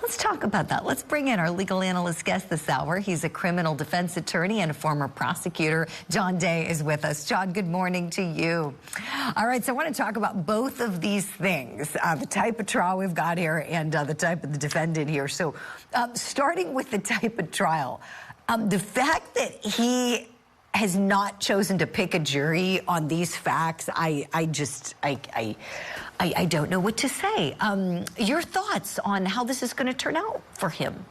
Let's talk about that. Let's bring in our legal analyst guest this hour. He's a criminal defense attorney and a former prosecutor. John Day is with us. John, good morning to you. All right, so I want to talk about both of these things, the type of trial we've got here and the type of the defendant here. So starting with the type of trial, the fact that he has not chosen to pick a jury on these facts, I don't know what to say. Your thoughts on how this is going to turn out for him?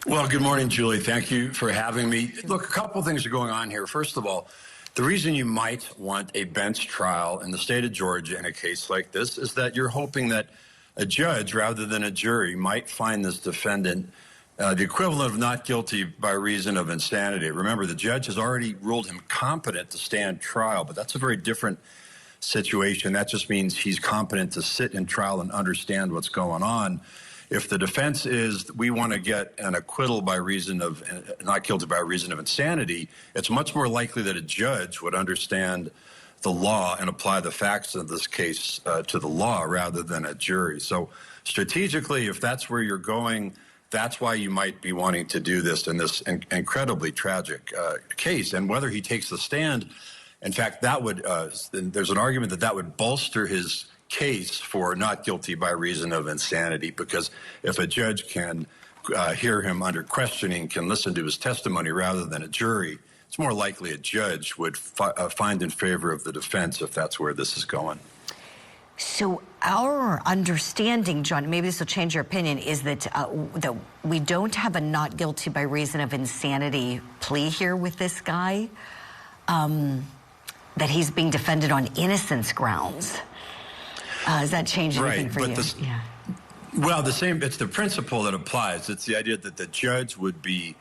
Well, good morning, Julie. Thank you for having me. Look, a couple things are going on here. First of all, the reason you might want a bench trial in the state of Georgia in a case like this is that you're hoping that a judge, rather than a jury, might find this defendant the equivalent of not guilty by reason of insanity. Remember, the judge has already ruled him competent to stand trial, but that's a very different situation. That just means he's competent to sit in trial and understand what's going on. If the defense is we want to get an acquittal by reason of not guilty by reason of insanity, it's much more likely that a judge would understand the law and apply the facts of this case to the law rather than a jury. So strategically, if that's where you're going, that's why you might be wanting to do this in this incredibly tragic case. And whether he takes the stand, in fact, that would there's an argument that would bolster his case for not guilty by reason of insanity, because if a judge can hear him under questioning, can listen to his testimony rather than a jury, it's more likely a judge would find in favor of the defense if that's where this is going. So our understanding, John, maybe this will change your opinion, is that that we don't have a not guilty by reason of insanity plea here with this guy, that he's being defended on innocence grounds. Does that change anything for you? Well, it's the principle that applies. It's the idea that the judge would be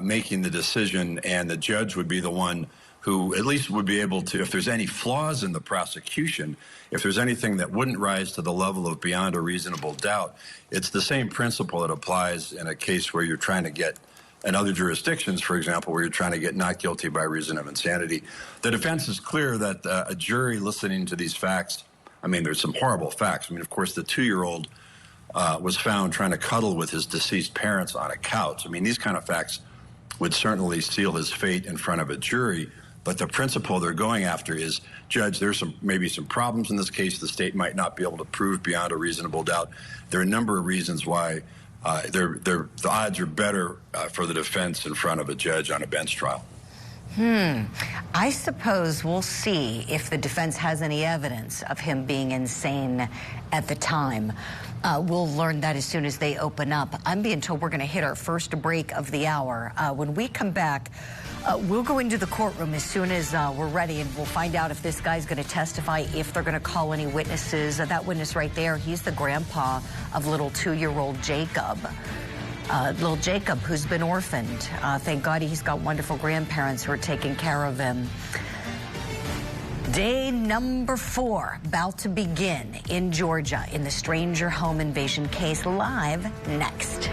making the decision, and the judge would be the one who at least would be able to, if there's any flaws in the prosecution, if there's anything that wouldn't rise to the level of beyond a reasonable doubt, it's the same principle that applies in a case where you're trying to get, in other jurisdictions, for example, where you're trying to get not guilty by reason of insanity. The defense is clear that a jury listening to these facts, I mean, there's some horrible facts. I mean, of course, the 2-year-old was found trying to cuddle with his deceased parents on a couch. I mean, these kind of facts would certainly seal his fate in front of a jury. But the principle they're going after is, Judge, there's maybe some problems in this case. The state might not be able to prove beyond a reasonable doubt. There are a number of reasons why the odds are better for the defense in front of a judge on a bench trial. I suppose we'll see if the defense has any evidence of him being insane at the time. We'll learn that as soon as they open up. I'm being told we're going to hit our first break of the hour. When we come back, we'll go into the courtroom as soon as we're ready, and we'll find out if this guy's going to testify, if they're going to call any witnesses. That witness right there, he's the grandpa of little 2-year-old Jacob. Little Jacob, who's been orphaned. Thank God he's got wonderful grandparents who are taking care of him. Day number 4 about to begin in Georgia in the stranger home invasion case. Live next.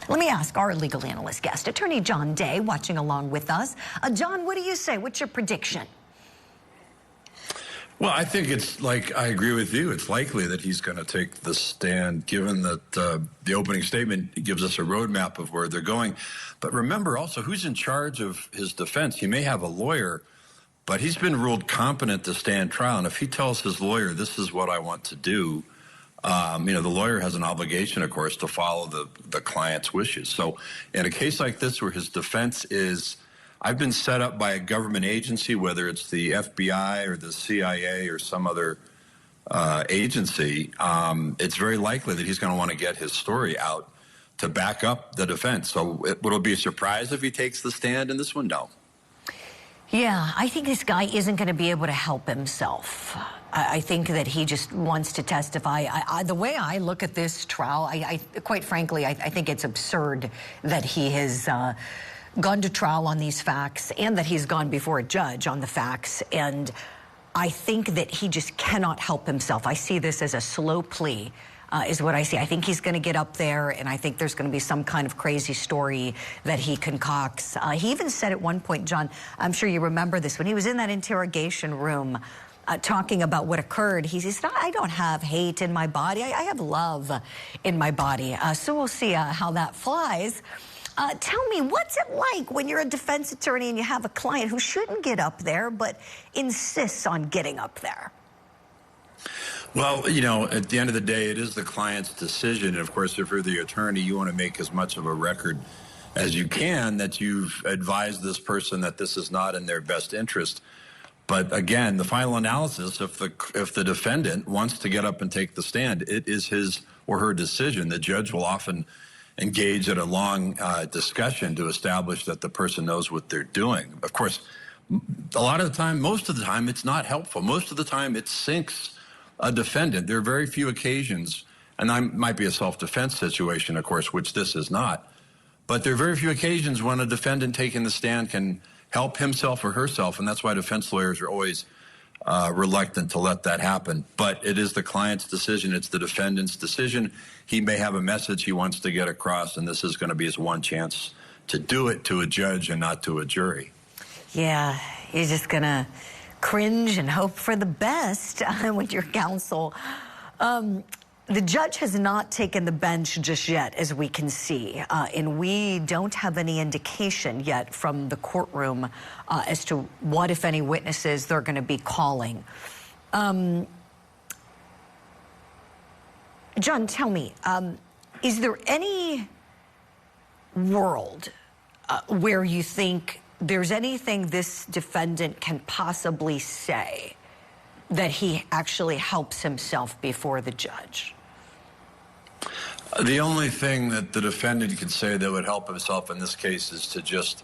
Let me ask our legal analyst guest, Attorney John Day, watching along with us. John, what do you say? What's your prediction? Well, I think I agree with you. It's likely that he's going to take the stand, given that the opening statement gives us a roadmap of where they're going. But remember also, who's in charge of his defense? He may have a lawyer, but he's been ruled competent to stand trial. And if he tells his lawyer, this is what I want to do, the lawyer has an obligation, of course, to follow the client's wishes. So in a case like this where his defense is, I've been set up by a government agency, whether it's the FBI or the CIA or some other agency, it's very likely that he's going to want to get his story out to back up the defense. So would it be a surprise if he takes the stand in this one? No. Yeah, I think this guy isn't going to be able to help himself. I think that he just wants to testify. The way I look at this trial, quite frankly, I think it's absurd that he has gone to trial on these facts and that he's gone before a judge on the facts. And I think that he just cannot help himself. I see this as a slow plea. Is what I see. I think he's going to get up there, and I think there's going to be some kind of crazy story that he concocts. He even said at one point, John, I'm sure you remember this, when he was in that interrogation room talking about what occurred. He says, I don't have hate in my body. I have love in my body. So we'll see how that flies. Tell me, what's it like when you're a defense attorney and you have a client who shouldn't get up there but insists on getting up there? Well, you know, at the end of the day, it is the client's decision. And of course, if you're the attorney, you want to make as much of a record as you can that you've advised this person that this is not in their best interest. But again, the final analysis, if the defendant wants to get up and take the stand, it is his or her decision. The judge will often engage in a long discussion to establish that the person knows what they're doing. Of course, a lot of the time, most of the time, it's not helpful. Most of the time, it sinks a defendant. There are very few occasions, and that might be a self-defense situation, of course, which this is not. But there are very few occasions when a defendant taking the stand can help himself or herself, and that's why defense lawyers are always reluctant to let that happen. But it is the client's decision. It's the defendant's decision. He may have a message he wants to get across, and this is going to be his one chance to do it to a judge and not to a jury. Yeah, you're just going to cringe and hope for the best with your counsel. The judge has not taken the bench just yet, as we can see, and we don't have any indication yet from the courtroom as to what, if any, witnesses they're going to be calling. John, tell me, is there any world where you think there's anything this defendant can possibly say that he actually helps himself before the judge? The only thing that the defendant can say that would help himself in this case is to just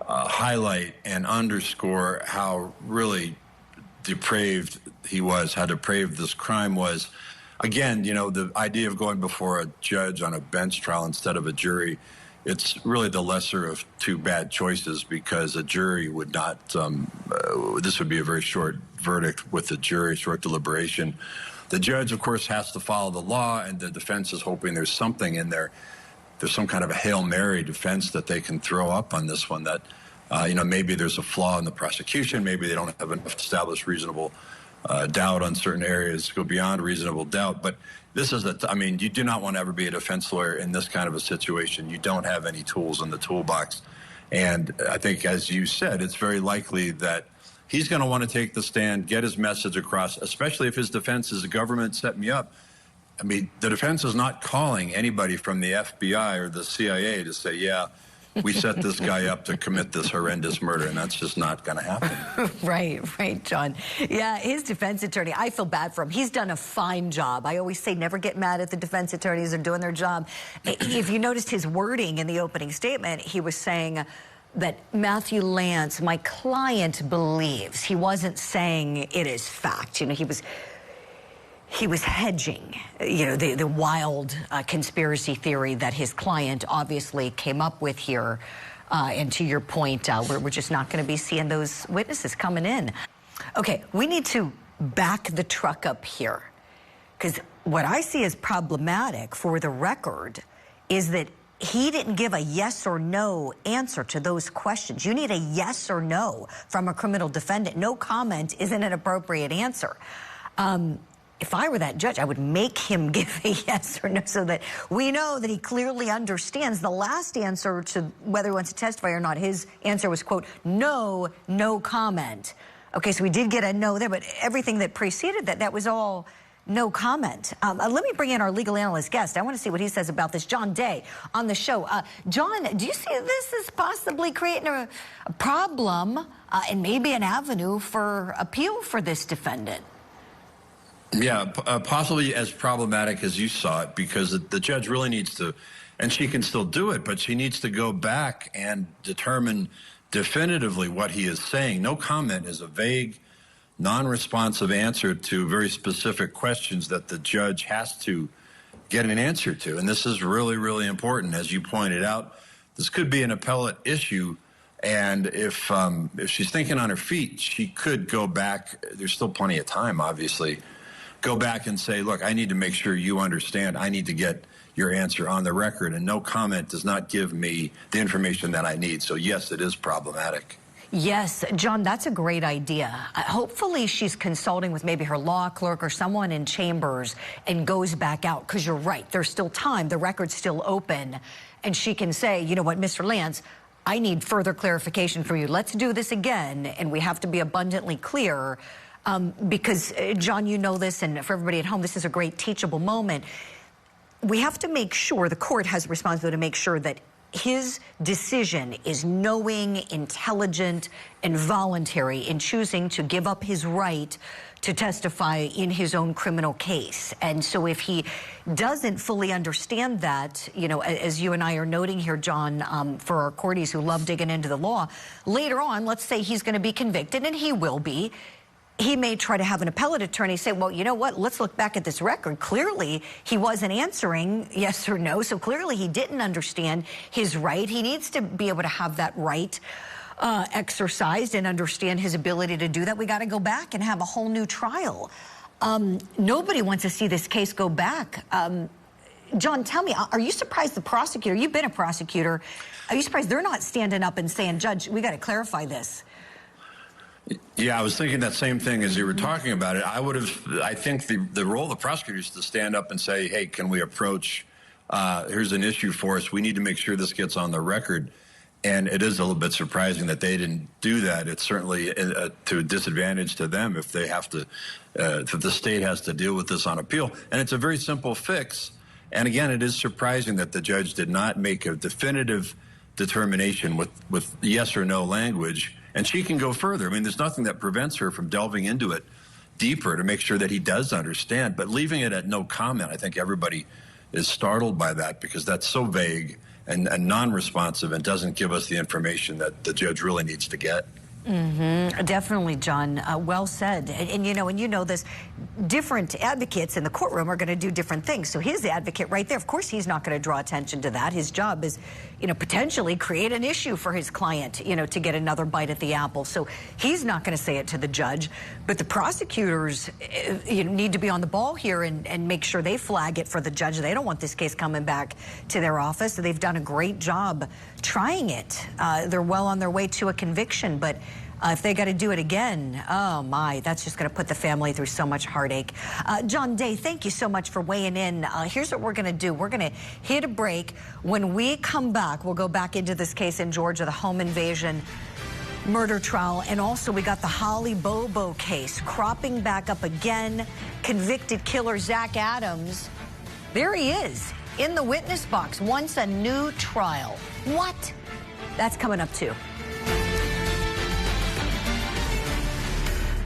highlight and underscore how really depraved he was, how depraved this crime was. Again, you know, the idea of going before a judge on a bench trial instead of a jury, it's really the lesser of two bad choices, because a jury would not, this would be a very short verdict with the jury, short deliberation. The judge, of course, has to follow the law, and the defense is hoping there's something in there. There's some kind of a Hail Mary defense that they can throw up on this one that, you know, maybe there's a flaw in the prosecution. Maybe they don't have enough established reasonable doubt on certain areas, go beyond reasonable doubt. But this is I mean, you do not want to ever be a defense lawyer in this kind of a situation. You don't have any tools in the toolbox. And I think, as you said, it's very likely that he's going to want to take the stand, get his message across, especially if his defense is the government set me up. I mean, the defense is not calling anybody from the FBI or the CIA to say, yeah, we set this guy up to commit this horrendous murder, and that's just not going to happen. Right, John. Yeah, his defense attorney, I feel bad for him. He's done a fine job. I always say never get mad at the defense attorneys. They're doing their job. If you noticed his wording in the opening statement, he was saying that Matthew Lance, my client, believes. He wasn't saying it is fact. You know, he was hedging, you know, the wild conspiracy theory that his client obviously came up with here. And to your point, we're just not going to be seeing those witnesses coming in. Okay, we need to back the truck up here, because what I see as problematic, for the record, is that he didn't give a yes or no answer to those questions. You need a yes or no from a criminal defendant. No comment isn't an appropriate answer. If I were that judge, I would make him give a yes or no so that we know that he clearly understands. The last answer to whether he wants to testify or not, his answer was, quote, no comment. Okay, so we did get a no there, but everything that preceded that was all no comment. Let me bring in our legal analyst guest. I want to see what he says about this. John Day on the show. John, do you see this as possibly creating a problem and maybe an avenue for appeal for this defendant? Yeah, possibly as problematic as you saw it, because the judge really needs to, and she can still do it, but she needs to go back and determine definitively what he is saying. No comment is a vague, non-responsive answer to very specific questions that the judge has to get an answer to. And this is really, really important. As you pointed out, this could be an appellate issue. And if she's thinking on her feet, she could go back. There's still plenty of time, obviously. Go back and say, look, I need to make sure you understand. I need to get your answer on the record. And no comment does not give me the information that I need. So, yes, it is problematic. Yes, John, that's a great idea. Hopefully she's consulting with maybe her law clerk or someone in chambers and goes back out, because you're right, there's still time, the record's still open, and she can say, you know what, Mr. Lance, I need further clarification from you. Let's do this again, and we have to be abundantly clear, because, John, you know this, and for everybody at home, this is a great teachable moment. We have to make sure, the court has a responsibility to make sure that his decision is knowing, intelligent, and voluntary in choosing to give up his right to testify in his own criminal case. And so if he doesn't fully understand that, you know, as you and I are noting here, John, for our courties who love digging into the law, later on, let's say he's going to be convicted, and he will be. He may try to have an appellate attorney say, well, you know what, let's look back at this record. Clearly, he wasn't answering yes or no, so clearly he didn't understand his right. He needs to be able to have that right exercised and understand his ability to do that. We got to go back and have a whole new trial. Nobody wants to see this case go back. John, tell me, are you surprised the prosecutor, you've been a prosecutor, are you surprised they're not standing up and saying, Judge, we got to clarify this? Yeah, I was thinking that same thing as you were talking about it. I think the role of the prosecutor is to stand up and say, hey, can we approach, here's an issue for us. We need to make sure this gets on the record. And it is a little bit surprising that they didn't do that. It's certainly to a disadvantage to them if they have to, if the state has to deal with this on appeal. And it's a very simple fix. And again, it is surprising that the judge did not make a definitive determination with yes or no language. And she can go further. I mean, there's nothing that prevents her from delving into it deeper to make sure that he does understand. But leaving it at no comment, I think everybody is startled by that, because that's so vague and non-responsive and doesn't give us the information that the judge really needs to get. Definitely, John. Well said. And you know this, different advocates in the courtroom are going to do different things. So his advocate right there, of course, he's not going to draw attention to that. His job is, you know, potentially create an issue for his client, you know, to get another bite at the apple. So he's not going to say it to the judge. But the prosecutors need to be on the ball here and make sure they flag it for the judge. They don't want this case coming back to their office. They've done a great job trying it. They're well on their way to a conviction. But if they got to do it again, oh my, that's just going to put the family through so much heartache. John Day, thank you so much for weighing in. Here's what we're going to do. We're going to hit a break. When we come back, we'll go back into this case in Georgia, the home invasion murder trial. And also we got the Holly Bobo case cropping back up again. Convicted killer Zach Adams. There he is in the witness box. Wants a new trial. What? That's coming up too.